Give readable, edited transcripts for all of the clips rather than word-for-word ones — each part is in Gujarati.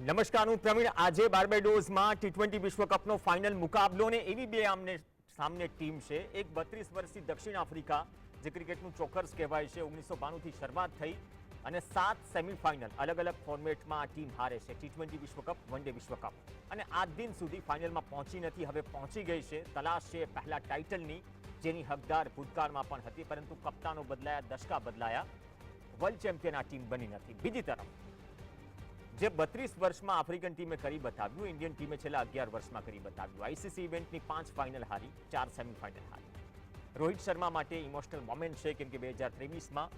નમસ્કાર, હું પ્રવીણ. આજે બાર્બેડોસમાં T20 વિશ્વકપનો ફાઇનલ મુકાબલો ને એવી બે આમને સામને ટીમ છે. એક 32 વર્ષથી દક્ષિણ આફ્રિકા, જે ક્રિકેટનું ચોકર્સ કહેવાય છે. 1992થી શરૂઆત થઈ અને 7 સેમીફાઇનલ અલગ અલગ ફોર્મેટમાં આ ટીમ હારે છે. T20 વિશ્વકપ, વન ડે વિશ્વકપ, અને આજ દિન સુધી ફાઇનલમાં પહોંચી નથી. હવે પહોંચી ગઈ છે. તલાશ છે પહેલા ટાઇટલની, જેની હકદાર ભૂતકાળમાં પણ હતી, પરંતુ કપ્તાનો બદલાયા, દશકા બદલાયા, વર્લ્ડ ચેમ્પિયન આ ટીમ બની નથી. બીજી તરફ જે 32 વર્ષમાં આફ્રિકન ટીમે કરી બતાવ્યું, ઇન્ડિયન ટીમે છેલ્લા 11 વર્ષમાં કરી બતાવ્યું. આઈસીસી ઇવેન્ટની 5 ફાઇનલ હારી, 4 સેમીફાઇનલ હારી. રોહિત શર્મા માટે ઇમોશનલ મોમેન્ટ છે, કેમ કે 2023માં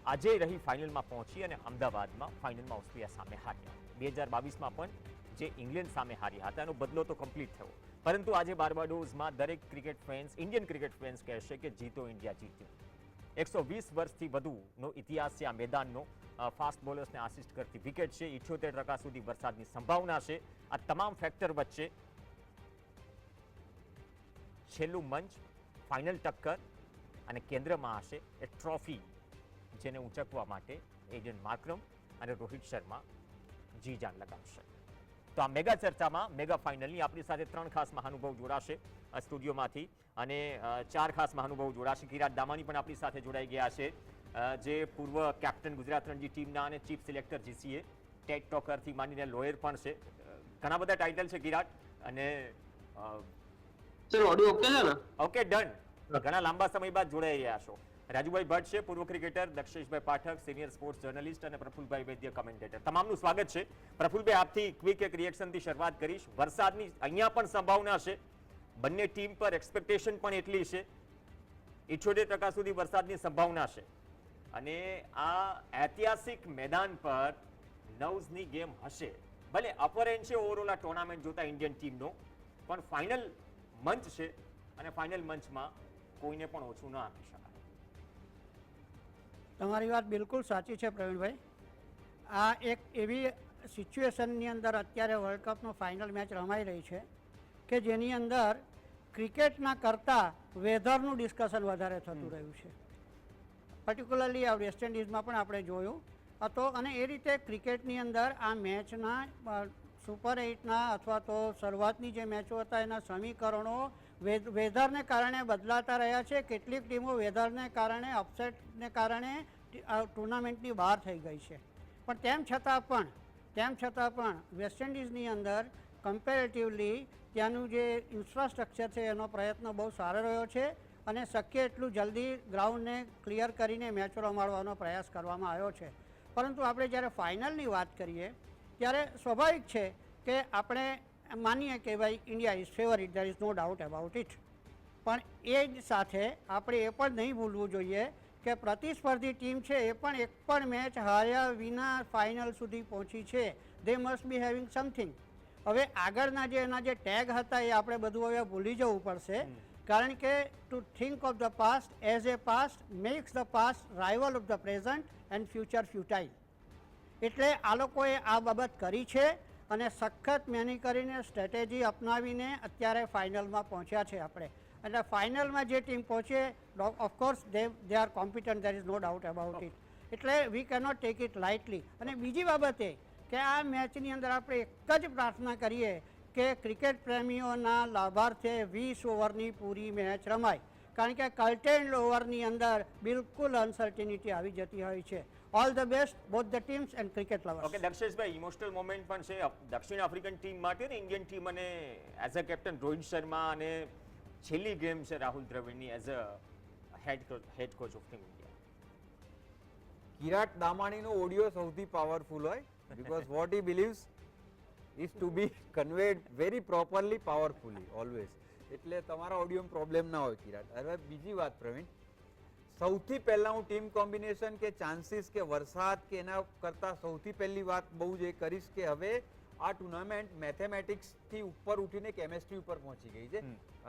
આજે રહી ફાઇનલમાં પહોંચી અને અમદાવાદમાં ફાઇનલમાં ઓસ્ટ્રેલિયા સામે હાર્યા. 2022માં પણ જે ઇંગ્લેન્ડ સામે હાર્યા હતા, એનો બદલો તો કમ્પ્લીટ થયો. પરંતુ આજે બાર્બાડોસમાં દરેક cricket fans, Indian cricket fans કહેશે કે જીતો ઇન્ડિયા જીત્યું. 120 વર્ષથી વધુનો ઇતિહાસ છે આ મેદાનનો. ફાસ્ટ બોલર્સને આસિસ્ટ કરતી વિકેટ છે. 78% સુધી વરસાદની સંભાવના છે. આ તમામ ફેક્ટર વચ્ચે છેલ્લું મંચ, ફાઇનલ ટક્કર, અને કેન્દ્રમાં હશે એ ટ્રોફી, જેને ઉંચકવા માટે એડન માર્કરમ અને રોહિત શર્મા જી જાન લગાવશે. તો આ મેગા ચર્ચામાં, મેગા ફાઇનલની આપણી સાથે 3 ખાસ મહાનુભાવ જોડાશે સ્ટુડિયોમાંથી, અને 4 ખાસ મહાનુભાવ જોડાશે. કિરાટ દામાની પણ આપણી સાથે જોડાઈ ગયા છે, જે પૂર્વ કેપ્ટન ગુજરાત રણજી ટીમના અને ચીફ સિલેક્ટર જીસીએ, ટેટ ટોકરથી માંડીને લોયર પણ છે. ઘણા બધા ટાઇટલ છે કિરાટ, અને ઓકે ડન. ઘણા લાંબા સમય બાદ જોડાઈ રહ્યા છો. રાજુભાઈ ભટ્ટ છે, પૂર્વ cricketer. Daksheshbhai Pathak, senior sports journalist, અને પ્રફુલભાઈ વૈદ્ય, કમેન્ટેટર. તમામનું સ્વાગત છે. પ્રફુલભાઈ, આપથી ક્વિક એક રિએક્શનથી શરૂઆત કરીશ. વરસાદની અહીંયા પણ સંભાવના છે, બંને ટીમ પર એક્સપેક્ટેશન પણ એટલી છે. 78% સુધી વરસાદની સંભાવના છે, અને આ ઐતિહાસિક મેદાન પર નવ્સની ગેમ હશે. ભલે અપર એન્ડ છે ઓવરઓલ આ ટુર્નામેન્ટ જોતા ઇન્ડિયન ટીમનો, પણ ફાઇનલ મંચ છે, અને ફાઇનલ મંચમાં કોઈને પણ ઓછું ન આપી શકાય. તમારી વાત બિલકુલ સાચી છે પ્રવીણભાઈ. આ એક એવી સિચ્યુએશનની અંદર અત્યારે વર્લ્ડ કપનો ફાઇનલ મેચ રમાઈ રહી છે કે જેની અંદર ક્રિકેટના કરતાં વેધરનું ડિસ્કશન વધારે થતું રહ્યું છે. પર્ટિક્યુલરલી આ વેસ્ટ ઇન્ડિઝમાં પણ આપણે જોયું હતો, અને એ રીતે ક્રિકેટની અંદર આ મેચના સુપર 8ના અથવા તો શરૂઆતની જે મેચો હતા એના સમીકરણો વેધરને કારણે બદલાતા રહ્યા છે. કેટલીક ટીમો વેધરને કારણે, અપસેટને કારણે ટુર્નામેન્ટની બહાર થઈ ગઈ છે. પણ તેમ છતાં પણ વેસ્ટ ઇન્ડિઝની અંદર કમ્પેરેટિવલી ત્યાંનું જે ઇન્ફ્રાસ્ટ્રક્ચર છે એનો પ્રયત્ન બહુ સારો રહ્યો છે, અને શક્ય એટલું જલ્દી ગ્રાઉન્ડને ક્લિયર કરીને મેચો રમાડવાનો પ્રયાસ કરવામાં આવ્યો છે. પરંતુ આપણે જ્યારે ફાઇનલની વાત કરીએ ત્યારે સ્વાભાવિક છે કે આપણે માનીએ કે ભાઈ India is favourite, there is no doubt about it. પણ એ જ સાથે આપણે એ પણ નહીં ભૂલવું જોઈએ કે પ્રતિસ્પર્ધી ટીમ છે એ પણ એક પણ મેચ હાર્યા વિના ફાઇનલ સુધી પહોંચી છે. દે મસ્ટ બી હેવિંગ સમથિંગ. હવે આગળના જે એના જે ટેગ હતા એ આપણે બધું હવે ભૂલી જવું પડશે, કારણ કે to think of the past as a past makes the past rival of the present and future futile. એટલે આ લોકોએ આ બાબત કરી છે, અને સખત મહેનત કરીને, સ્ટ્રેટેજી અપનાવીને અત્યારે ફાઇનલમાં પહોંચ્યા છે આપણે. એટલે ફાઇનલમાં જે ટીમ પહોંચે, of course they are competent, there is no doubt about it. એટલે we cannot take it lightly. અને બીજી બાબત એ કે આ મેચની અંદર આપણે એક જ પ્રાર્થના કરીએ કે ક્રિકેટ પ્રેમીઓના લાભાર્થે 20 ઓવરની પૂરી મેચ રમાય, કારણ કે કર્ટેન્ડ ઓવરની અંદર બિલકુલ અનસર્ટિનિટી આવી જતી હોય છે. All the best both the teams and cricket lovers. Okay દક્ષેશભાઈ, ઇમોશનલ મોમેન્ટ પણ છે દક્ષિણ આફ્રિકન ટીમ માટે ને ઇન્ડિયન ટીમ, અને as a captain Rohit Sharma, અને છેલ્લી ગેમ છે રાહુલ દ્રવિડની as a head coach of team India. Kirat દામાણીનો ઓડિયો સૌથી પાવરફુલ હોય, because what he believes is to be conveyed very properly, powerfully always. એટલે તમારા ઓડિયોમાં પ્રોબ્લેમ ના હોય કિરાટ. હવે બીજી વાત પ્રવીણ, સૌથી પહેલા હું ટીમ કોમ્બિનેશન કે ચાન્સીસ કે વરસાદ કે એના કરતાં સૌથી પહેલી વાત બહુ જ એ કરીશ કે હવે આ ટુર્નામેન્ટ મેથેમેટિક્સથી ઉપર ઉઠીને કેમેસ્ટ્રી ઉપર પહોંચી ગઈ છે,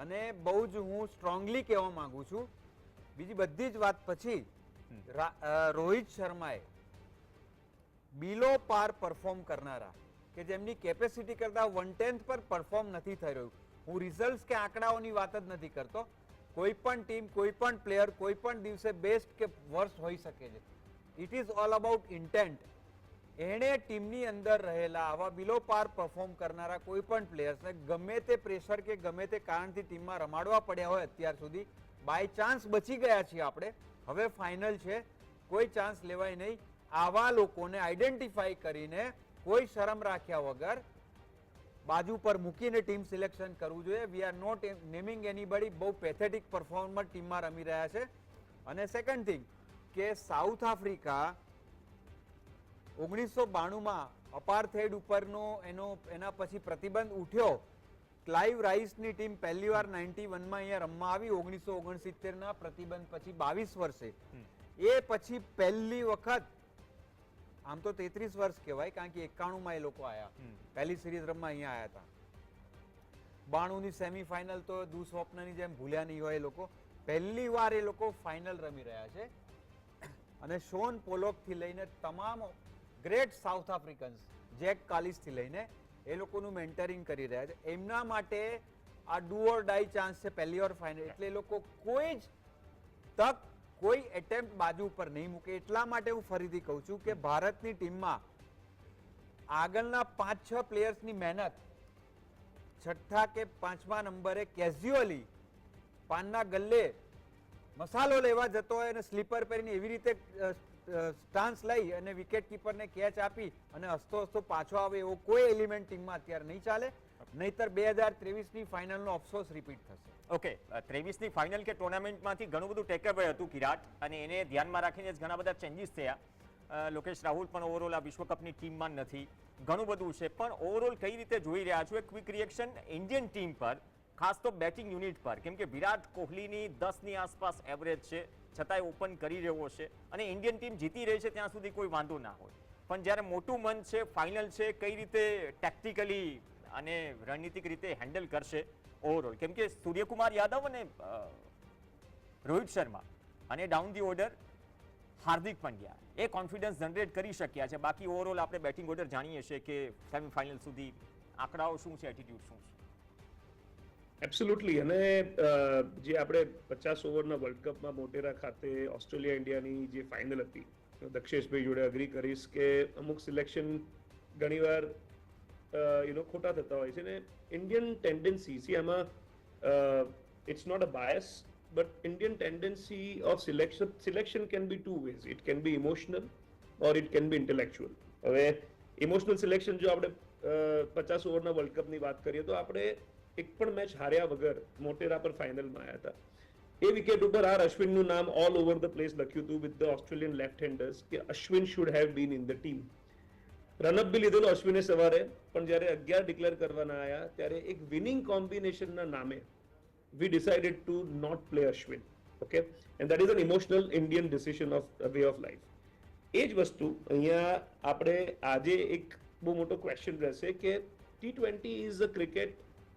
અને બહુ જ હું સ્ટ્રોંગલી કહેવા માંગુ છું. બીજી બધી જ વાત પછી રોહિત શર્માએ બિલો પાર પરફોર્મ કરનારા, કે જેમની કેપેસિટી કરતાં 1/10 પર પરફોર્મ નથી થઈ રહ્યું. હું રિઝલ્ટ કે આંકડાઓની વાત જ નથી કરતો. કોઈ પણ ટીમ, કોઈ પણ પ્લેયર કોઈ પણ દિવસે બેસ્ટ કે વર્સ્ટ હોઈ શકે છે. It is all about intent. એણે ટીમની અંદર રહેલા આવા બિલો પાર પરફોર્મ કરનારા કોઈ પણ પ્લેયર્સને ગમે તે પ્રેશર કે ગમે તે કારણથી ટીમમાં રમાડવા પડ્યા હોય અત્યાર સુધી, બાય ચાન્સ બચી ગયા છીએ આપણે, હવે ફાઇનલ છે, કોઈ ચાન્સ લેવાય નહીં. આવા લોકોને આઈડેન્ટિફાઈ કરીને કોઈ શરમ રાખ્યા વગર બાજુ પર મૂકીને ટીમ સિલેક્શન કરવું જોઈએ. We are not naming anybody. બહુ પેથેટિક પરફોર્મર ટીમમાં રમી રહ્યા છે. અને સેકન્ડ થિંગ કે સાઉથ આફ્રિકા 1992માં અપાર્થેડ ઉપરનો એના પછી પ્રતિબંધ ઉઠ્યો. ક્લાઇવ રાઇસની ટીમ પહેલી વાર 91માં અહીંયા રમવા આવી 1969ના પ્રતિબંધ પછી 22 વર્ષે. એ પછી પહેલી વખત, આમ તો 33 વર્ષ કહેવાય કારણ કે 91માં એ લોકો આયા, પહેલી સિરીઝ રમવા અહીંયા આયા હતા. 92ની સેમીફાઇનલ તો દુસ્વપ્નની જેમ ભૂલ્યા નહીં હોય એ લોકો. પહેલી વાર એ લોકો ફાઇનલ રમી રહ્યા છે. અને શોન પોલોકથી લઈને તમામ ગ્રેટ સાઉથ આફ્રિકન્સ, જેક કાલિસથી લઈને એ લોકોનું મેન્ટરિંગ કરી રહ્યા છે. એમના માટે આ ડુ ઓર ડાઈ ચાન્સ છે પહેલી વાર ફાઇનલ. એટલે એ લોકો કોઈ જ તક, કોઈ એટેમ્પ્ટ બાજુ ઉપર નહીં મૂકે. એટલા માટે હું ફરીથી કહું છું કે ભારતની ટીમમાં આગળના 5-6 પ્લેયર્સની મહેનત છઠ્ઠા કે 5મા નંબરે કેઝ્યુઅલી પાનના ગલ્લે મસાલો લેવા જતો હોય અને સ્લીપર પહેરીને એવી રીતે સ્ટાન્સ લઈ અને વિકેટ કીપરને કેચ આપી અને હસતો હસતો પાછો આવે એવો કોઈ એલિમેન્ટ ટીમમાં અત્યારે નહીં ચાલે. નહીતર 2023ની ફાઇનલનો અફસોસ રિપીટ થશે. ઓકે, 23ની ફાઇનલ કે ટુર્નામેન્ટમાંથી ઘણું બધું ટેકઅવે હતું કિરાટ, અને એને ધ્યાનમાં રાખીને જ ઘણા બધા ચેન્જીસ થયા. લોકેશ રાહુલ પણ ઓવરઓલ આ વિશ્વકપની ટીમમાં નથી. ઘણું બધું છે, પણ ઓવરઓલ કઈ રીતે જોઈ રહ્યા છો? એક ક્વિક રિએક્શન ઇન્ડિયન ટીમ પર, ખાસ તો બેટિંગ યુનિટ પર, કેમ કે વિરાટ કોહલીની 10ની આસપાસ એવરેજ છે, છતાંય ઓપન કરી રહ્યો છે અને ઇન્ડિયન ટીમ જીતી રહી છે ત્યાં સુધી કોઈ વાંધો ના હોય. પણ જ્યારે મોટું મંચ છે, ફાઇનલ છે, કઈ રીતે ટેક્ટિકલી અને રણનીતિક રીતે હેન્ડલ કરશે ઓવરઓલ? કેમ કે સૂર્યકુમાર યાદવ અને રોહિત શર્મા અને down the order Hardik Pandya A confidence generate કરી શક્યા છે. બાકી ઓવરઓલ આપણે બેટિંગ ઓર્ડર જાણીએ છીએ કે સેમીફાઇનલ સુધી આંકડાઓ શું છે, એટીટ્યુડ શું છે? એબ્સોલ્યુટલી. અને જે આપણે 50 ઓવરના વર્લ્ડ કપમાં મોટેરા ખાતે ઓસ્ટ્રેલિયા ઇન્ડિયાની જે ફાઇનલ હતી, દક્ષેશભાઈ જોડે અગ્રી કરીશ કે અમુક સિલેક્શન ઘણીવાર ખોટા થતા હોય છે. ને ઇન્ડિયન ટેન્ડન્સી, સી આમાં it's not a bias, but Indian tendency of selection can be two ways. It can be emotional or it can be intellectual. હવે ઇમોશનલ સિલેક્શન જો આપણે 50 ઓવરના વર્લ્ડ કપની વાત કરીએ તો આપણે એક પણ મેચ હાર્યા વગર મોટેરા પર ફાઇનલમાં આવ્યા હતા. એ વિકેટ ઉપર અશ્વિનનું નામ ઓલ ઓવર ધ પ્લેસ લખ્યું હતું with the Australian left handers કે Ashwin should have been in the team. Run up બી લીધેલો અશ્વિને સવારે, પણ જ્યારે 11 ડિક્લેર કરવાના આવ્યા ત્યારે એક વિનિંગ કોમ્બિનેશનના નામે we decided to not play Ashwin. Okay, and that is an emotional Indian decision of a way of life. એ જ વસ્તુ અહીંયા આપણે આજે એક બહુ મોટો ક્વેશ્ચન રહેશે કે T20 ઇઝ અ ક્રિકેટ.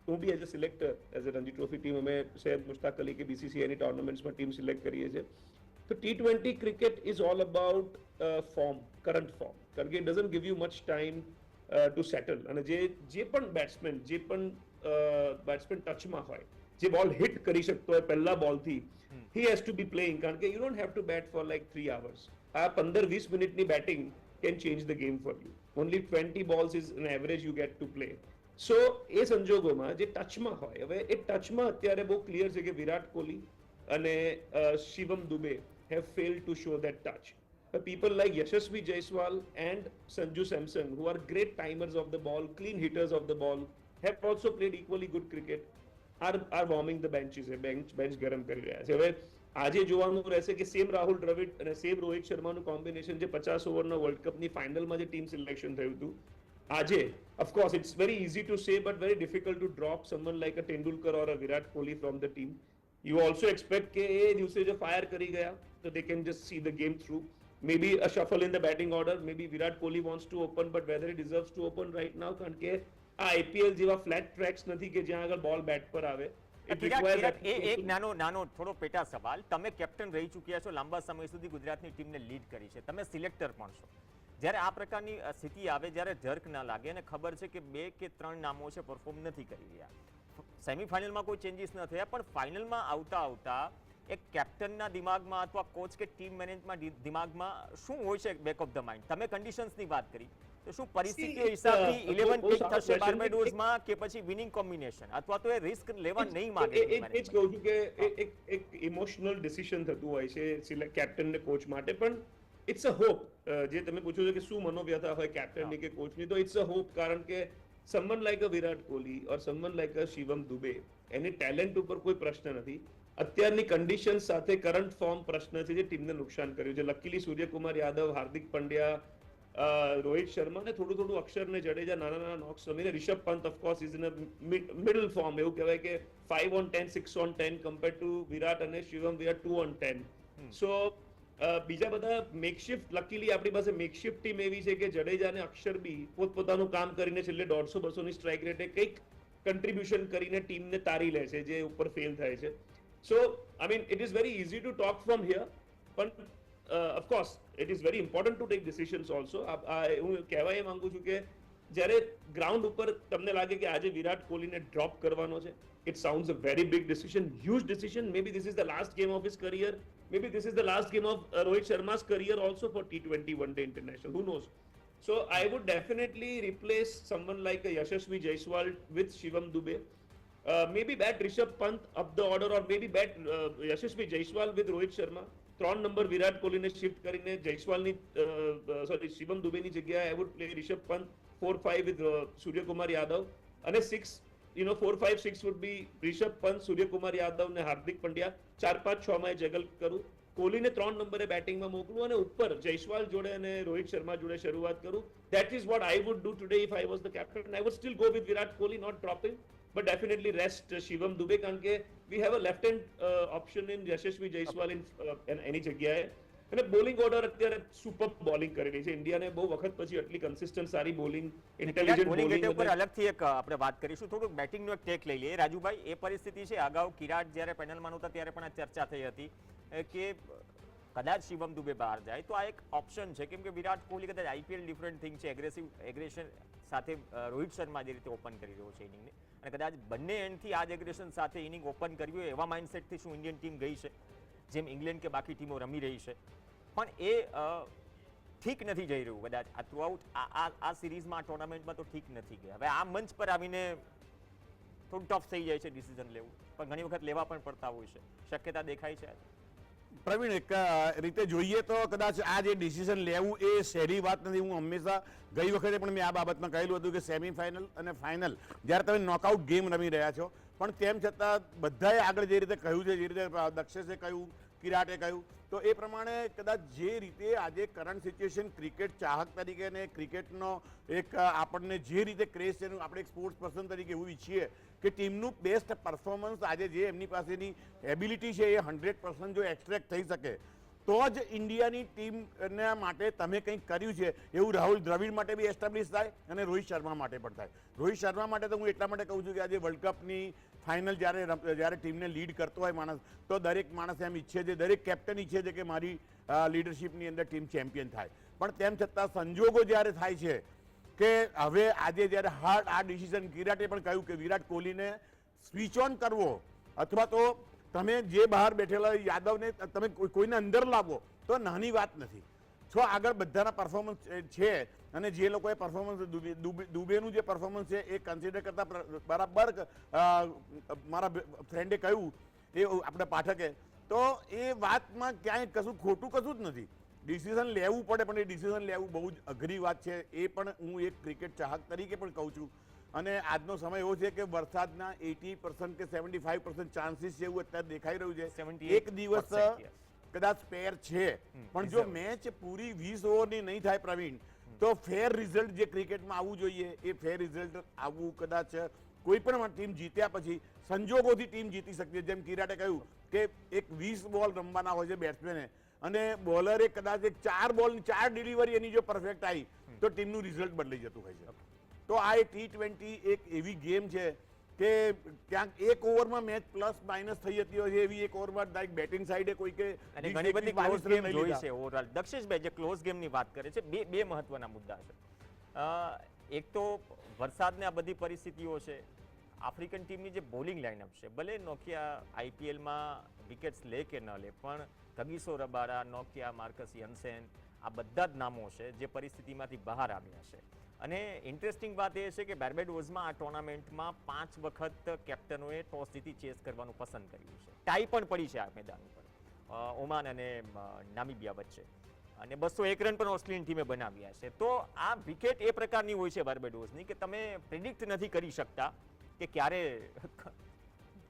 હું બી as a selector, as a Ranji trophy team અમે સૈયદ મુશ્તાક અલી કે BCCIની ટોર્નામેન્ટ્સમાં ટીમ સિલેક્ટ કરીએ છીએ. તો T20 cricket is all about form, current form, કારણ કે it doesn't give you much time to settle. અને જે પણ બેટ્સમેન ટચમાં હોય, જે બોલ હિટ કરી શકતો હોય પહેલા બોલથી, he has to be playing, કારણ કે you don't have to bat for like 3 hours. આ 15-20 મિનિટની batting can change the game for you. Only 20 balls is an average you get to play. So એ સંજોગોમાં જે ટચમાં હોય, હવે એ ટચમાં અત્યારે બહુ ક્લિયર છે કે વિરાટ કોહલી અને Shivam Dubey have failed to show that touch. But people like Yashasvi Jaiswal and Sanju Samson, who are great timers of the ball, clean hitters of the ball, have also played equally good cricket. are warming the benches, bench ગરમ કરી રહ્યા છે. હવે આજે જોવાનું રહેશે કે સેમ રાહુલ દ્રવિડ અને સેમ રોહિત શર્માનું કોમ્બિનેશન જે 50 ઓવરના વર્લ્ડ કપની ફાઇનલમાં જે ટીમ સિલેક્શન થયું હતું, આજે of course it's very easy to say but very difficult to drop someone like a Tendulkar or a Virat Kohli from the team. You also expect કે એ દિવસે જો ફાયર કરી ગયા તો they can just see the game through. Maybe a shuffle in the batting order. Maybe Virat Kohli wants to open, but whether he deserves to open right now, કારણ કે આ IPL જેવા ફ્લેટ ટ્રેક્સ નથી કે જ્યાં આગળ બોલ બેટ પર આવે. એક નાનો થોડો પેટા સવાલ. તમે કેપ્ટન રહી ચૂક્યા છો, લાંબા સમય સુધી ગુજરાતની ટીમને લીડ કરી છે, તમે સિલેક્ટર પણ છો. જ્યારે આ પ્રકારની સ્થિતિ આવે, જ્યારે જર્ક ના લાગે અને ખબર છે કે 2 કે 3 નામો છે પરફોર્મ નથી કરી રહ્યા, સેમીફાઇનલમાં કોઈ ચેન્જીસ ન થયા, પણ ફાઇનલમાં આવતા એક કેપ્ટનના દિમાગમાં અથવા કોચ કે ટીમ મેનેજમેન્ટ દિમાગમાં શું હોય છે બેક ઓફ ધ માઇન્ડ? તમે કન્ડિશન્સની વાત કરી તો શું પરિસ્થિતિઓ હિસાબથી 11 બહુ પિક સારો થશે question છે. બાર્બેડોસમાં કે પછી વિનિંગ કોમ્બિનેશન, અથવા તો એ રિસ્ક લેવા નહીં માંગે team એ જ management? કહું છું કે એક ઇમોશનલ ડિસિઝન થતું હોય છે કેપ્ટન ને કોચ માટે, પણ ઇટ્સ અ હોપ. જે તમે પૂછો છો કે શું મનોવ્યથા હોય કેપ્ટનની કે કોચની, તો ઇટ્સ અ હોપ. કારણ કે someone like a Virat Kohli or someone like a Shivam Dube, એની ટેલેન્ટ ઉપર કોઈ પ્રશ્ન નથી. અત્યારની કન્ડિશન સાથે કરંટ ફોર્મ પ્રશ્ન છે જે ટીમને નુકસાન કર્યું છે. લકીલી સૂર્યકુમાર યાદવ, હાર્દિક પંડ્યા, રોહિત શર્મા ને થોડું અક્ષર ને જડેજા નાના નાના નોક્સ રમીને, Rishabh Pant of course is in a middle form. એવું કહેવાય કે 5 on 10, 6 on 10 કમ્પેર ટુ વિરાટ અને શિવમ, વી આર 2 on 10. સો બીજા બધા મેકશિફ્ટ, લકીલી આપણી પાસે મેકશિફ્ટ ટીમ એવી છે કે જડેજા અને અક્ષર બી પોતપોતાનું કામ કરીને છેલ્લે 150-200 ની સ્ટ્રાઇક રેટે કંઈક કન્ટ્રીબ્યુશન કરીને ટીમને તારી લે છે, જે ઉપર ફેલ થાય છે. So I mean it is very easy to talk from here, પણ of course it is very important to take decisions also. હું કહેવા એ માંગુ છું કે જ્યારે ગ્રાઉન્ડ ઉપર તમને લાગે કે આજે વિરાટ કોહલીને ડ્રોપ કરવાનો છે, it sounds a very big decision, huge decision. Maybe this is the last game of his career. Maybe this is the last game of Rohit Sharma's career also for T20 One Day International. Who knows? So I would definitely replace someone like a Yashasvi Jaiswal with Shivam Dube. Maybe bat Rishabh Pant up the order, or maybe bat Yashasvi Jaiswal with Rohit Sharma. 3 number Virat Kohli ne shift કરીને જયસ્વાલની શિવમ દુબેની જગ્યાએ I would play Rishabh Pant. 4-5 with Suryakumar Yadav, અને 6, 4-5-6 would be Rishabh Pant, Suryakumar Yadav ને હાર્દિક પંડ્યા. 4-5-6 માં જગલ કરું. કોહલીને 3 નંબરે બેટિંગમાં મોકલું અને ઉપર જયસ્વાલ જોડે અને રોહિત શર્મા જોડે શરૂઆત કરું. That is what I would do today if I was the captain. I would still go with Virat Kohli, not drop him, but definitely rest Shivam Dube, કારણ કે we have a left hand option in Yashasvi Jaiswal in એની જગ્યાએ. અને બોલિંગ ઓર્ડર અત્યારે સુપર બોલિંગ કરી રહી છે. ઇન્ડિયાને બહુ વખત પછી આટલી કન્સિસ્ટન્ટ સારી બોલિંગ, ઇન્ટેલિજન્ટ બોલિંગ બોલિંગ ઉપર અલગથી એક આપણે વાત કરીશું. થોડુંક બેટિંગનો એક ટેક લઈ લઈએ. રાજુભાઈ, એ પરિસ્થિતિ છે, અગાઉ કિરાટ જ્યારે પેનલમાં નહોતા ત્યારે પણ આ ચર્ચા થઈ હતી કે કદાચ શિવમ દુબે બહાર જાય તો આ એક ઓપ્શન છે, કેમ કે વિરાટ કોહલી કદાચ આઈપીએલ ડિફરન્ટ થિંગ છે, એગ્રેશન સાથે રોહિત શર્મા જે રીતે ઓપન કરી રહ્યો છે ઇનિંગને, અને કદાચ બંને એન્ડથી આ જ એગ્રેશન સાથે ઇનિંગ ઓપન કરવી હોય એવા માઇન્ડસેટથી શું ઇન્ડિયન ટીમ ગઈ છે, જેમ ઇંગ્લેન્ડ કે બાકી ટીમો રમી રહી છે, પણ એ ઠીક નથી જઈ રહ્યું કદાચ આ થ્રુઆઉટ આ સિરીઝમાં, આ ટુર્નામેન્ટમાં તો ઠીક નથી ગયા. હવે આ મંચ પર આવીને થોડું ટફ થઈ જાય છે ડિસિઝન લેવું, પણ ઘણી વખત લેવા પણ પડતા હોય છે. શક્યતા દેખાય છે? પ્રવીણ, એક રીતે જોઈએ તો કદાચ આ જે ડિસિઝન લેવું એ સહેલી વાત નથી. હું હંમેશા ગઈ વખતે પણ મેં આ બાબતમાં કહેલું હતું કે સેમીફાઇનલ અને ફાઇનલ જ્યારે તમે નોકઆઉટ ગેમ રમી રહ્યા છો, પણ તેમ છતાં બધાએ આગળ જે રીતે કહ્યું છે, જે રીતે દક્ષેશે કહ્યું, કિરાટે કહ્યું, તો એ પ્રમાણે કદાચ જે રીતે આજે કરંટ સિચ્યુએશન ક્રિકેટ ચાહક તરીકે અને ક્રિકેટનો એક આપણને જે રીતે ક્રેઝ છે, આપણે એક સ્પોર્ટ્સ પર્સન તરીકે એવું ઈચ્છીએ કે ટીમનું બેસ્ટ પરફોર્મન્સ આજે જે એમની પાસેની એબિલિટી છે એ 100% જો એક્સટ્રેક્ટ થઈ શકે તો જ ઇન્ડિયાની ટીમના માટે તમે કંઈક કર્યું છે એવું રાહુલ દ્રવિડ માટે બી એસ્ટાબ્લિશ થાય અને રોહિત શર્મા માટે પણ થાય. રોહિત શર્મા માટે તો હું એટલા માટે કહું છું કે આજે વર્લ્ડ કપની ફાઇનલ જ્યારે ટીમને લીડ કરતો હોય માણસ, તો દરેક માણસ એમ ઈચ્છે છે, દરેક કેપ્ટન ઈચ્છે છે કે મારી લીડરશિપની અંદર ટીમ ચેમ્પિયન થાય. પણ તેમ છતાં સંજોગો જ્યારે થાય છે કે હવે આજે જ્યારે હાર્ડ આ ડિસિઝન, કિરાટે પણ કહ્યું કે વિરાટ કોહલીને સ્વિચ ઓન કરવો અથવા તો તમે જે બહાર બેઠેલા યાદવને તમે કોઈને અંદર લાવો તો નાની વાત નથી. છો આગળ બધાના પરફોર્મન્સ છે અને જે લોકોએ પરફોર્મન્સ દુબેનું જે પરફોર્મન્સ છે એ કન્સિડર કરતા બરાબર મારા ફ્રેન્ડે કહ્યું એ આપણે પાઠકે, તો એ વાતમાં ક્યાંય કશું ખોટું કશું જ નથી. ડિસિઝન લેવું પડે, પણ એ ડિસિઝન લેવું બહુ જ અઘરી વાત છે. એ પણ હું એક ક્રિકેટ ચાહક તરીકે પણ કહું છું. અને આજનો સમય એવો છે કે વરસાદના 80% કે 75% ચાન્સીસ છે એવું અત્યારે દેખાઈ રહ્યું છે. એક દિવસ કદાચ સ્પેર છે, પણ જો મેચ પૂરી 20 ઓવરની નહીં થાય પ્રવીણ, તો ફેર રિઝલ્ટ જે ક્રિકેટમાં આવવું જોઈએ એ ફેર રિઝલ્ટ આવવું કદાચ કોઈ પણ ટીમ જીત્યા પછી સંજોગોથી ટીમ જીતી શકતી. જેમ કિરાટે કહ્યું કે એક 20 બોલ રમવાના હોય છે બેટ્સમેને, અને બોલરે કદાચ 4 બોલની 4 ડિલિવરી એની જો પરફેક્ટ આવી તો ટીમનું રિઝલ્ટ બદલાઈ જતું હોય છે. તો આ T20 એક એવી ગેમ છે કે ક્યાંક એક ઓવરમાં મેચ પ્લસ માઇનસ થઈ જતી હોય છે, એવી એક ઓવરમાં ડાયરેક્ટ બેટિંગ સાઈડે કોઈ કે અને ઘણી બધી ક્લોઝ ગેમ જોઈ છે ઓવરઓલ. દક્ષેશભાઈ જે ક્લોઝ ગેમની વાત કરે છે, બે મહત્વના મુદ્દા છે. એક તો વરસાદને આ બધી પરિસ્થિતિઓ છે, આફ્રિકન ટીમની જે બોલિંગ લાઇનઅપ છે, ભલે નોકિયા IPLમાં વિકેટ્સ લે કે ન લે, પણ કગિસો રબાડા, નોકિયા, માર્કસ યન્સેન આ બધા જ નામો છે જે પરિસ્થિતિમાંથી બહાર આવ્યા છે. અને ઇન્ટરેસ્ટિંગ વાત એ છે કે બાર્બેડોઝમાં આ ટુર્નામેન્ટમાં 5 વખત કેપ્ટનોએ ટોસ જીતી ચેસ કરવાનું પસંદ કર્યું છે. ટાઈ પણ પડી છે આ મેદાન ઉપર ઓમાન અને નામીબિયા વચ્ચે, અને 201 રન પણ ઓસ્ટ્રેલિયન ટીમે બનાવ્યા છે. તો આ વિકેટ એ પ્રકારની હોય છે બાર્બેડોઝની કે તમે પ્રિડિક્ટ નથી કરી શકતા કે ક્યારે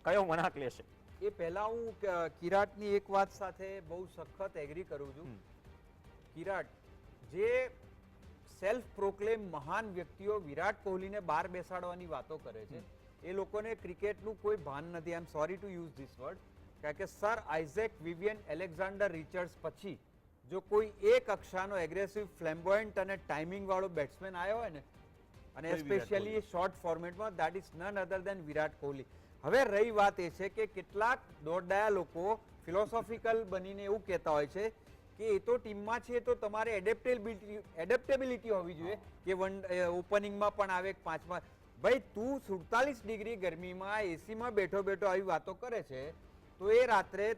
કયો વળાંક લેશે. એ પહેલા હું કિરાટની એક વાત સાથે બહુ સખત એગ્રી કરું છું. કિરાટ જે સેલ્ફ પ્રોક્લેમ મહાન વ્યક્તિઓ વિરાટ કોહલીને બહાર બેસાડવાની વાતો કરે છે, એ લોકોને ક્રિકેટનું કોઈ ભાન નથી. I am sorry to use this word, કારણ કે sir Isaac Vivian Alexander Richards પછી જો કોઈ એક કક્ષાનો એગ્રેસિવ, ફ્લેમ્બોયન્ટ અને ટાઈમિંગ વાળો બેટ્સમેન આવ્યો હોય ને, અને સ્પેશિયલી શોર્ટ ફોર્મેટમાં, દેટ ઇઝ નન અધર દેન વિરાટ કોહલી. હવે રહી વાત એ છે કે કેટલાક દોડડાયા લોકો ફિલોસોફિકલ બનીને એવું કહેતા હોય છે કે એ તો ટીમમાં છે તો તમારે એડેપ્ટેબિલિટી હોવી જોઈએ કે ઓપનિંગમાં પણ આવે, 5માં. ભાઈ તું 47 ડિગ્રી ગરમીમાં એસીમાં બેઠો બેઠો આવી વાતો કરે છે, તો એ રાત્રે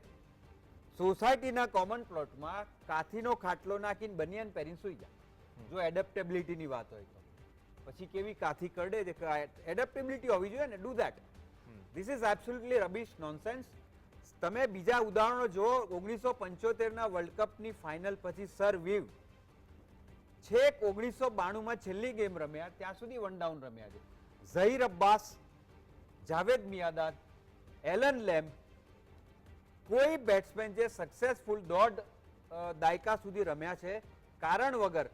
સોસાયટીના કોમન પ્લોટમાં કાથીનો ખાટલો નાખીને બનિયાન પહેરીને સુઈ જા. જો એડેપ્ટેબિલિટીની વાત હોય તો પછી કેવી કાથી કરડે, એડેપ્ટેબિલિટી હોવી જોઈએ ને. Do that. This is absolutely rubbish, nonsense. તમે બીજા ઉદાહરણો જો 1975ના વર્લ્ડ કપની ફાઇનલ પછી સર વિવ છેક 1992માં છેલ્લી ગેમ રમ્યા ત્યાં સુધી 1 ડાઉન રમ્યા છે. ઝહીર અબ્બાસ, જાવેદ મિયાદાદ, એલન લેમ્બ, કોઈ બેટ્સમેન જે સક્સેસફુલ 1.5 દાયકા સુધી રમ્યા છે કારણ વગર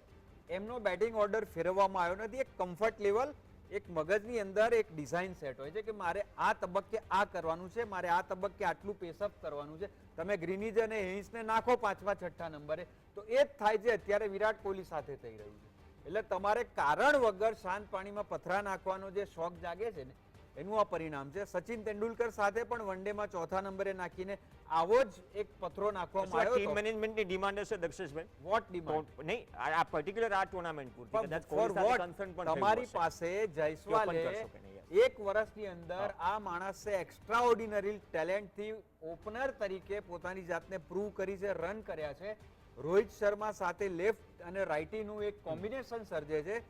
એમનો બેટિંગ ઓર્ડર ફેરવવામાં આવ્યો નથી. એક કમ્ફર્ટ લેવલ, એક મગજની અંદર એક ડિઝાઇન સેટ હોય છે કે મારે આ તબક્કે આ કરવાનું છે, મારે આ તબક્કે આટલું પેસઅપ કરવાનું છે. તમે ગ્રીનિજ અને હેઇન્સને નાખો 5મા 6ઠ્ઠા નંબરે તો એ જ થાય છે અત્યારે વિરાટ કોહલી સાથે થઈ રહ્યું છે. એટલે તમારે કારણ વગર શાંત પાણીમાં પથરા નાખવાનો જે શોખ જાગે છે ને, એનું આ પરિણામ છે. સચિન તેંડુલકર સાથે પણ વન ડેમાં 4થા નંબરે નાખીને આવો જ એક પથરો નાખવામાં આવ્યો. ટીમ મેનેજમેન્ટની ડિમાન્ડ હશે દક્ષેશભાઈ. Vote demand? નહીં, આ પર્ટિક્યુલર આ ટુર્નામેન્ટ પૂરતી કદાચ ફોર કોહલી સાથે વોટ? કન્સર્ન પણ થયું તમારી હશે. પાસે જયસ્વાલે કરશો કે નહીં? 1 વર્ષની અંદર આ માણસે એક્સ્ટ્રાઓર્ડિનરી ટેલેન્ટથી ઓપનર તરીકે પોતાની જાતને પ્રૂવ કરી છે, રન કર્યા છે. રોહિત શર્મા સાથે લેફ્ટ અને રાઇટીનું એક કોમ્બિનેશન સર્જે છે,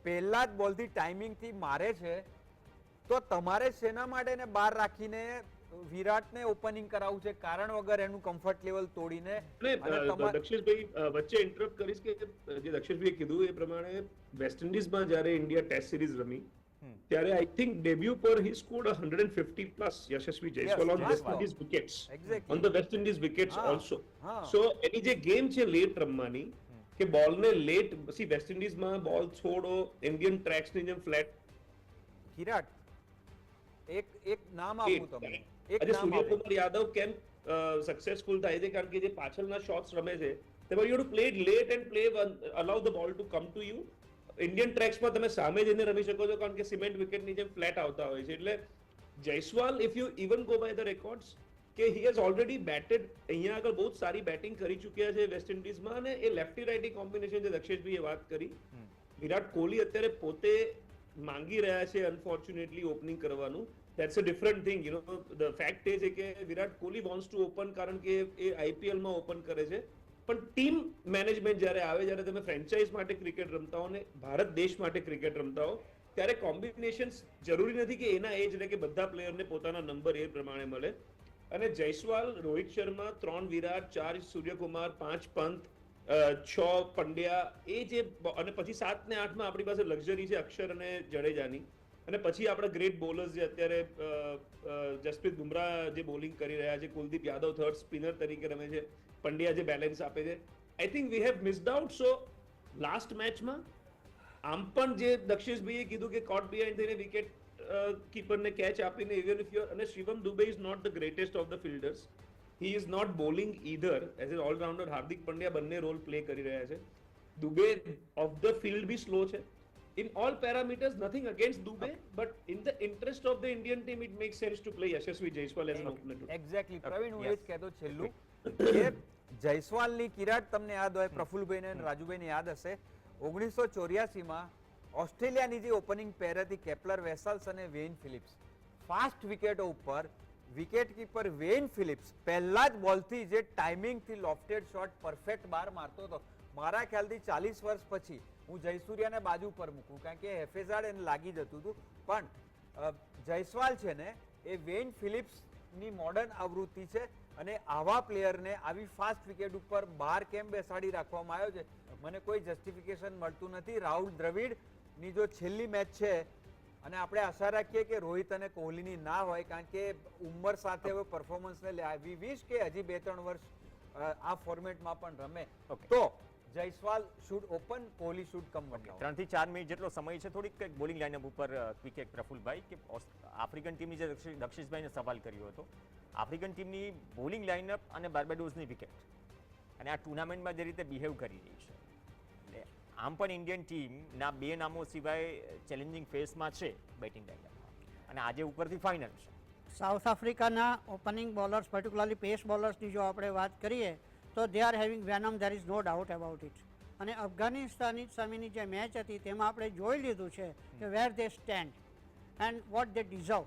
પહેલા જ બોલથી ટાઈમિંગથી મારે છે. તો તમારે શેના માટે એને બહાર રાખીને વિરાટને ઓપનિંગ કરાવવું છે કારણ વગર એનું કમ્ફર્ટ લેવલ તોડીને? દક્ષેશભાઈ વચ્ચે ઇન્ટરપ્ટ કરીશ કે જે દક્ષેશભાઈએ કીધું એ પ્રમાણે વેસ્ટ ઇન્ડિઝમાં જ્યારે ઇન્ડિયા ટેસ્ટ સિરીઝ રમી ત્યારે આઈ થિંક ડેબ્યુ પર he scored 150 plus Yashasvi Jaiswal on West Indies wickets, on the West Indies wickets also. So any જે ગેમ છે લેટ રમવાની, કે બોલને લેટ, પછી વેસ્ટ ઇન્ડિઝમાં બોલ છોડો ઇન્ડિયન ટ્રેક્સની જેમ ફ્લેટ. વિરાટ એક નામ આપું તમને, એક આજે નામ આપું. સૂર્યકુમાર યાદવ કેમ સક્સેસફુલ થાય છે કારણ કે જે પાછળના શોટ્સ રમે છે તેમાં you have to play it late and play allow the ball to come to you. Indian ટ્રેક્સમાં તમે સામે જઈને રમી શકો છો કારણ કે સિમેન્ટ વિકેટની જેમ ફ્લેટ આવતા હોય છે. એટલે Jaiswal, if you even go by the records, કે હી હેઝ ઓલરેડી બેટેડ, અહીંયા આગળ બહુ સારી બેટિંગ કરી ચૂક્યા છે વેસ્ટ ઇન્ડિઝમાં, અને એ લેફ્ટી રાઇટી કોમ્બિનેશન જે દક્ષેશભાઈએ વાત કરી, વિરાટ કોહલી અત્યારે પોતે માંગી રહ્યા છે અનફોર્ચ્યુનેટલી ઓપનિંગ કરવાનું. That's a different thing, you know. The fact એ છે કે Virat Kohli wants to open કારણ કે એ આઈપીએલમાં ઓપન કરે છે. પણ ટીમ મેનેજમેન્ટ જ્યારે આવે, જ્યારે તમે ફ્રેન્ચાઇઝ માટે ક્રિકેટ રમતા હો ને ભારત દેશ માટે ક્રિકેટ રમતા હો, ત્યારે કોમ્બિનેશન્સ જરૂરી નથી કે એના એજ એટલે કે બધા પ્લેયરને પોતાના નંબર એ પ્રમાણે મળે. અને જયસ્વાલ, રોહિત શર્મા, 3 વિરાટ, 4 સૂર્યકુમાર, 5 પંત, 6 પંડ્યા, એ જે, અને પછી 7 ને 8માં આપણી પાસે લક્ઝરી છે અક્ષર અને જડેજાની, અને પછી આપણા ગ્રેટ બોલર્સ જે અત્યારે જસપ્રીત બુમરાહ જે બોલિંગ કરી રહ્યા છે, કુલદીપ યાદવ થર્ડ સ્પિનર તરીકે રમે છે, પંડ્યા જે બેલેન્સ આપે છે. I think we have missed out. So last મેચમાં આમ પણ જે દક્ષેશભાઈએ કીધું કે કોટ બિહાઇન્ડ થઈને વિકેટ કીપરને કેચ આપીને, ઇવન ઇફ યુ, અને Shivam Dube is not the greatest of the fielders, he is not bowling either as an allrounder. Hardik Pandya બંને રોલ પ્લે કરી રહ્યા છે. દુબે ઓફ ધ ફિલ્ડ બી સ્લો છે. In all parameters, nothing against Dubey, but in the interest of the Indian team, it makes sense to play Yashasvi Jaiswal as an opener. Exactly Praveen, હું એ જ કહેતો છેલ્લું કે જયસ્વાલની કિરાટ તમને યાદ હોય, પ્રફુલભાઈને અને રાજુભાઈને યાદ હશે, 1984માં ઓસ્ટ્રેલિયાની જે ઓપનિંગ પેર હતી કેપ્લર વેસલ્સ અને વેઇન ફિલિપ્સ, ફાસ્ટ વિકેટો ઉપર વિકેટ કીપર વેઇન ફિલિપ્સ પહેલા જ બોલથી જે ટાઈમિંગથી લોફ્ટેડ શોટ પરફેક્ટ બાર મારતો હતો, મારા ખ્યાલથી 40 વર્ષ પછી હું જયસૂર્યાને બાજુ પર મૂકું, કારણ કે હેફેઝાડ એને લાગી જતું હતું. પણ જયસ્વાલ છે ને એ વેઇન ફિલિપ્સની મોડર્ન આવૃત્તિ છે, અને આવા પ્લેયરને આવી ફાસ્ટ વિકેટ ઉપર બહાર કેમ બેસાડી રાખવામાં આવ્યો છે, મને કોઈ જસ્ટિફિકેશન મળતું નથી. રાહુલ દ્રવિડની જો છેલ્લી મેચ છે, અને આપણે આશા રાખીએ કે રોહિત અને કોહલીની ના હોય, કારણ કે ઉંમર સાથે હવે પરફોર્મન્સને વી વિશ કે હજી 2-3 વર્ષ આ ફોર્મેટમાં પણ રમે, તો Jaiswal should open, Kohli should come one down. 3 થી 4 મિનિટ જેટલો સમય છે. થોડીક બોલિંગ લાઇનઅપ ઉપર ક્વિક એક પ્રફુલભાઈ, કે આફ્રિકન ટીમની જે દક્ષિશભાઈને સવાલ કર્યો હતો, આફ્રિકન ટીમની બોલિંગ લાઇનઅપ અને બાર્બાડોસની વિકેટ, અને આ ટુર્નામેન્ટમાં જે રીતે બિહેવ કરી રહી છે, એટલે આમ પણ ઇન્ડિયન ટીમના 2 નામો સિવાય ચેલેન્જિંગ ફેસમાં છે બેટિંગ લાઇનઅપમાં, અને આજે ઉપરથી ફાઇનલ છે. સાઉથ આફ્રિકાના ઓપનિંગ બોલર્સ, પર્ટિક્યુલરલી પેસ બોલર્સની જો આપણે વાત કરીએ તો they are having venom, there is no doubt about it. અને અફઘાનિસ્તાનની સામેની જે મેચ હતી તેમાં આપણે જોઈ લીધું છે કે where they stand and what they deserve.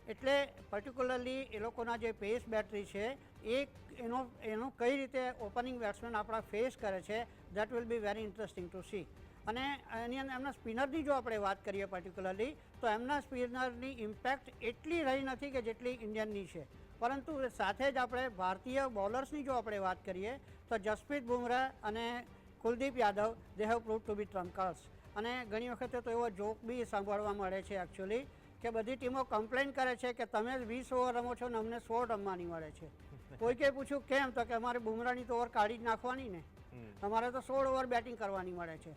એટલે પર્ટિક્યુલરલી એ લોકોના જે પેસ બેટરી છે એનો કઈ રીતે ઓપનિંગ બેટ્સમેન આપણા ફેસ કરે છે, that will be very interesting to see. અને એની અંદર એમના સ્પિનરની જો આપણે વાત કરીએ પર્ટિક્યુલરલી, તો એમના સ્પિનરની ઇમ્પેક્ટ એટલી રહી નથી કે જેટલી ઇન્ડિયનની છે. પરંતુ સાથે જ આપણે ભારતીય બોલર્સની જો આપણે વાત કરીએ તો જસપ્રીત બુમરાહ અને Kuldeep Yadav, they have prove to be trumpers. અને ઘણી વખતે તો એવો જોક બી સાંભળવા મળે છે એકચ્યુઅલી, કે બધી ટીમો કમ્પ્લેન કરે છે કે તમે 20 ઓવર રમો છો ને અમને 16 રમવાની મળે છે. કોઈકે પૂછ્યું કેમ, તો કે અમારે બુમરાહની તો ઓવર કાઢી જ નાખવાની ને, અમારે તો 16 ઓવર બેટિંગ કરવાની મળે છે.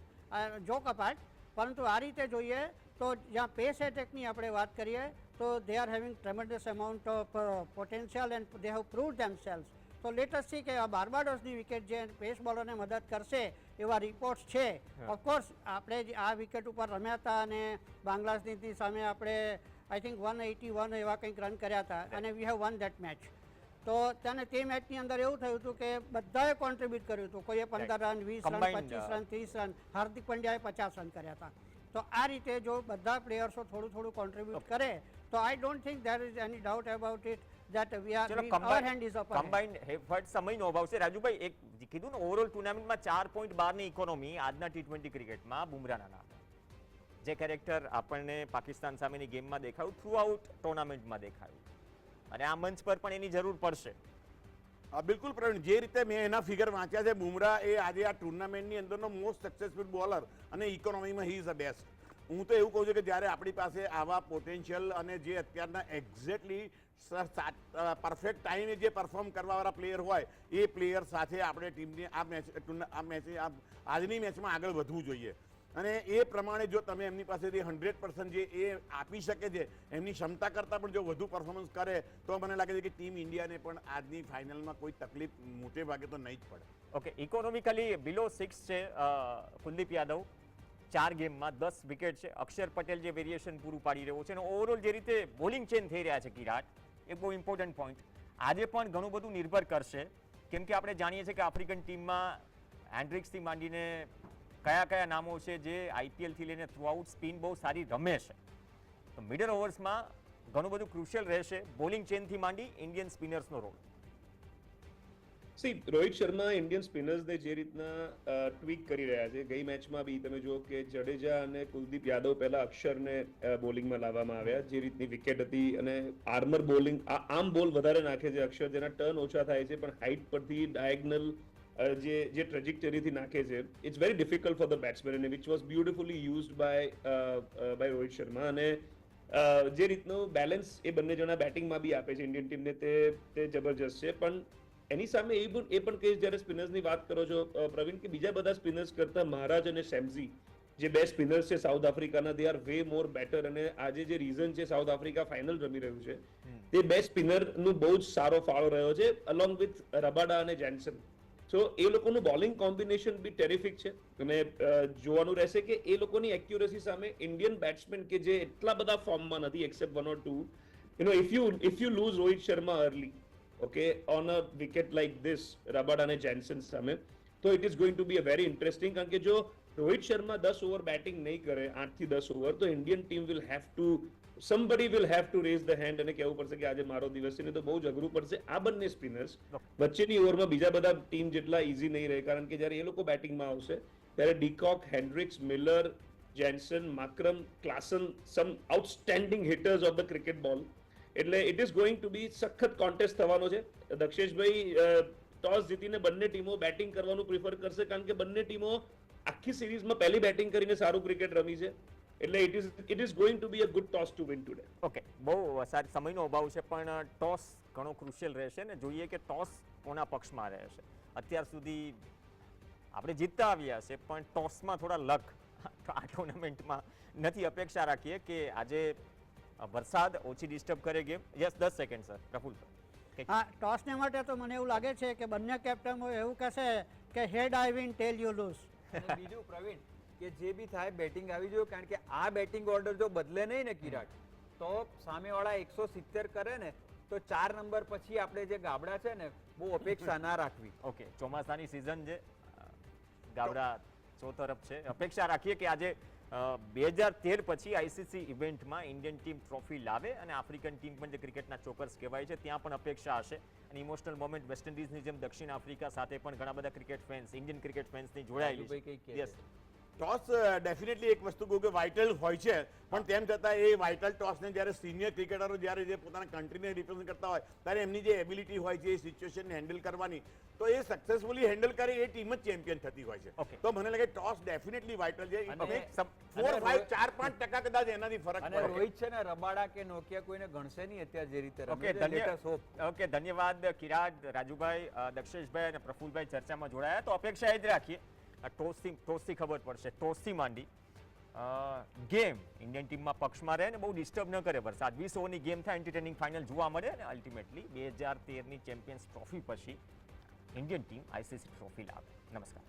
જોક અપાર્ટ, પરંતુ આ રીતે જોઈએ તો જ્યાં પેસ એટેકની આપણે વાત કરીએ તો they are having tremendous amount of potential and they have proved themselves. તો લેટ અસ સી કે આ બાર્બાડોસની વિકેટ જે પેસ બોલરને મદદ કરશે એવા રિપોર્ટ્સ છે. ઓફકોર્સ આપણે આ વિકેટ ઉપર રમ્યા હતા અને બાંગ્લાદેશની સામે આપણે આઈ થિંક 181 એવા કંઈક રન કર્યા હતા, અને we have one that match. તો તેને તે મેચની અંદર એવું થયું હતું કે બધાએ કોન્ટ્રીબ્યુટ કર્યું હતું. કોઈએ 15 રન, 20 રન, 25 રન, 30 રન, હાર્દિક પંડ્યાએ 50 રન કર્યા હતા. તો આ રીતે જો બધા પ્લેયર્સો થોડું કોન્ટ્રીબ્યુટ કરે તો I don't think there is any doubt about it that we are our hand is up. Combined effort સમયનો અભાવ છે. રાજુભાઈ, એક કીધું ને, ઓવરઓલ ટુર્નામેન્ટમાં 4.12 ની ઇકોનોમી આજના T20 ક્રિકેટમાં બુમરાહના નામે, જે કેરેક્ટર આપણને પાકિસ્તાન સામેની ગેમમાં દેખાયું, થ્રુ આઉટ ટુર્નામેન્ટમાં દેખાયું, અને આ મંચ પર પણ એની જરૂર પડશે. બિલકુલ પ્રવીણ, જે રીતે મેં એના ફિગર વાંચ્યા છે, બુમરાહ એ આજે આ ટુર્નામેન્ટની અંદરનો મોસ્ટ સક્સેસફુલ બોલર, અને ઇકોનોમીમાં હી ઇઝ ધ બેસ્ટ. હું તો એવું કહું છું કે જ્યારે આપણી પાસે આવા પોટેન્શિયલ અને જે અત્યારના એક્ઝેક્ટલી પરફેક્ટ ટાઈમે જે પરફોર્મ કરવાવાળા પ્લેયર હોય, એ પ્લેયર સાથે આપણે ટીમની આજની મેચમાં આગળ વધવું જોઈએ. અને એ પ્રમાણે જો તમે એમની પાસેથી 100% જે એ આપી શકે છે, એમની ક્ષમતા કરતાં પણ જો વધુ પરફોર્મન્સ કરે, તો મને લાગે છે કે ટીમ ઇન્ડિયાને પણ આજની ફાઇનલમાં કોઈ તકલીફ મોટે ભાગે તો નહીં જ પડે. ઓકે, ઇકોનોમિકલી બિલો 6 છે કુલદીપ યાદવ, 4 ગેમમાં 10 વિકેટ છે. અક્ષર પટેલ જે વેરિએશન પૂરું પાડી રહ્યો છે, અને ઓવરઓલ જે રીતે બોલિંગ ચેન્જ થઈ રહ્યા છે કિરાટ, એ બહુ ઇમ્પોર્ટન્ટ પોઈન્ટ. આજે પણ ઘણું બધું નિર્ભર કરશે, કેમ કે આપણે જાણીએ છીએ કે આફ્રિકન ટીમમાં હેન્ડ્રિક્સથી માંડીને કયા નામો છે જે IPLથી લઈને થ્રુઆઉટ સ્પિન બહુ સારી રમે છે. તો મિડલ ઓવર્સમાં ઘણું બધું ક્રુશિયલ રહેશે, બોલિંગ ચેનથી માંડી ઇન્ડિયન સ્પિનર્સનો રોલ. રોહિત શર્મા ઇન્ડિયન સ્પિનર્સને જે રીતના ટ્વીક કરી રહ્યા છે, ગઈ મેચમાં બી તમે જુઓ કે જડેજા અને કુલદીપ યાદવ પહેલા અક્ષરને બોલિંગમાં લાવવામાં આવ્યા, જે રીતની વિકેટ હતી, અને આર્મર બોલિંગ, આમ બોલ વધારે નાખે છે અક્ષર, જેના ટર્ન ઓછા થાય છે, પણ હાઇટ પરથી ડાયગનલ જે ટ્રેજેક્ટરીથી નાખે છે, it's very difficult for the batsman, and which was beautifully used by Rohit Sharma. અને જે રીતનું બેલેન્સ એ બંને જણા બેટિંગમાં બી આપે છે ઇન્ડિયન ટીમને, તે જબરજસ્ત છે. પણ એની સામે એ પણ કહીશ, જ્યારે સ્પિનર્સની વાત કરો છો પ્રવીણ, કે બીજા બધા સ્પિનર્સ કરતા મહારાજ અને સેમ્ઝી જે બે સ્પિનર્સ છે સાઉથ આફ્રિકાના, they are way more better. અને આજે જે રીઝન છે સાઉથ આફ્રિકા ફાઇનલ રમી રહ્યું છે, તે બે સ્પિનરનું બહુ જ સારો ફાળો રહ્યો છે, અલોંગ વિથ રબાડા અને જેન્સન. સો એ લોકોનું બોલિંગ કોમ્બિનેશન બી ટેરિફિક છે, અને જોવાનું રહેશે કે એ લોકોની એક્યુરેસી સામે ઇન્ડિયન બેટ્સમેન કે જે એટલા બધા ફોર્મમાં નથી, accept 1 or 2, if you lose Rohit Sharma early, okay, on a wicket like this, Rabada and Jansen સામે, તો it is going to be a very interesting, કારણ કે જો રોહિત શર્મા 10 ઓવર બેટિંગ નહીં કરે, 8 થી 10 ઓવર, તો Indian team will have to somebody will have to raise the hand અને કહેવું પડશે કે આજે મારો દિવસ છે, નહીં તો બહુ જ અઘરું પડશે આ બંને સ્પિનર્સ વચ્ચેની ઓવરમાં બીજા બધા ટીમ જેટલા ઇઝી નહીં રહે, કારણ કે જ્યારે એ લોકો બેટિંગમાં આવશે ત્યારે de Kock, Hendricks, Miller, Jansen, Markram, Klaasen, some outstanding hitters of the cricket ball. એટલે it is going to be સખત કોન્ટેસ્ટ થવાનો છે. દક્ષેશભાઈ ટોસ જીતીને બંને ટીમો બેટિંગ કરવાનું પ્રિફર કરશે, કારણ કે બંને ટીમો આખી સિરીઝમાં પહેલી બેટિંગ કરીને સારું ક્રિકેટ રમી છે. એટલે it is going to be a good toss to win today. Okay, બહુ સારી સમયનો અભાવ છે, પણ ટોસ ઘણો ક્રુશિયલ રહેશે ને જોઈએ કે ટોસ કોના પક્ષમાં રહેશે. અત્યાર સુધી આપણે જીતતા આવ્યા છે, પણ ટોસમાં થોડા લક આ ટુર્નામેન્ટમાં નથી. અપેક્ષા રાખીએ કે આજે વરસાદ ઓછી ડિસ્ટર્બ કરે game. Yes, 10 second sir. Praful sir. હા, ટોસને માટે તો મને એવું લાગે છે કે બંને કેપ્ટનો એવું કહેશે કે હેડ આઈ વિન ટેલ યુ લૂઝ. અને બીજું પ્રવીણ કે જે બી થાય બેટિંગ આવી જોઈએ, કારણ કે આ બેટિંગ ઓર્ડર જો બદલે નહીં ને કિરાટ, તો સામેવાળા 170 કરે ને તો 4 નંબર પછી આપણે જે ગાબડા છે ને બહુ અપેક્ષા ના રાખવી. ઓકે, ચોમાસાની સિઝન છે, ગાબડા ચોતરફ છે. અપેક્ષા રાખીએ કે આજે 2013 પછી આઈસીસી ઇવેન્ટમાં ઇન્ડિયન ટીમ ટ્રોફી લાવે અને આફ્રિકન ટીમ પણ જે ક્રિકેટના ચોકર્સ કહેવાય છે ત્યાં પણ અપેક્ષા હશે. અને ઇમોશનલ મોમેન્ટ વેસ્ટ ઇન્ડિઝની જેમ દક્ષિણ આફ્રિકા સાથે પણ ઘણા બધા ક્રિકેટ ફેન્સ, ઇન્ડિયન ક્રિકેટ ફેન્સની જોડાયેલી રાજુભાઈ છે. કંઈક કહે યસ, ટોસ ડેફિનેટલી એક વસ્તુ કહું કે વાઇટલ હોય છે, પણ તેમ છતાં એ વાઇટલ ટોસને જ્યારે સિનિયર ક્રિકેટરો જ્યારે જે પોતાના કન્ટ્રીને રિપ્રેઝન્ટ કરતા હોય ત્યારે એમની જે એબિલિટી હોય છે એ સિચ્યુએશનને હેન્ડલ કરવાની, તો એ સક્સેસફુલી હેન્ડલ કરે એ ટીમ જ ચેમ્પિયન થતી હોય છે. Okay. તો મને લાગે ટોસ ડેફિનેટલી વાઇટલ છે. અને 4, 5, 4, 5% કદાચ એનાથી ફરક અને પડે. રોહિત છે ને રબાડા કે નોકિયા કોઈને ગણશે નહીં અત્યારે જે રીતે રમે ઓકે, છે. Let us hope. ઓકે, ધન્યવાદ કિરાટ, રાજુભાઈ, દક્ષેશભાઈ અને પ્રફુલભાઈ ચર્ચામાં જોડાયા. તો અપેક્ષા એ જ રાખીએ ટોસથી ખબર પડશે, ટોસથી માંડી ગેમ ઇન્ડિયન ટીમમાં પક્ષમાં રહે ને બહુ ડિસ્ટર્બ ન કરે વરસાદ. 20 ઓવરની ગેમ થાય, એન્ટરટેનિંગ ફાઇનલ જોવા મળે અને અલ્ટિમેટલી 2013ની ચેમ્પિયન્સ ટ્રોફી પછી ઇન્ડિયન ટીમ આઈસીસી ટ્રોફી લાવે. નમસ્કાર.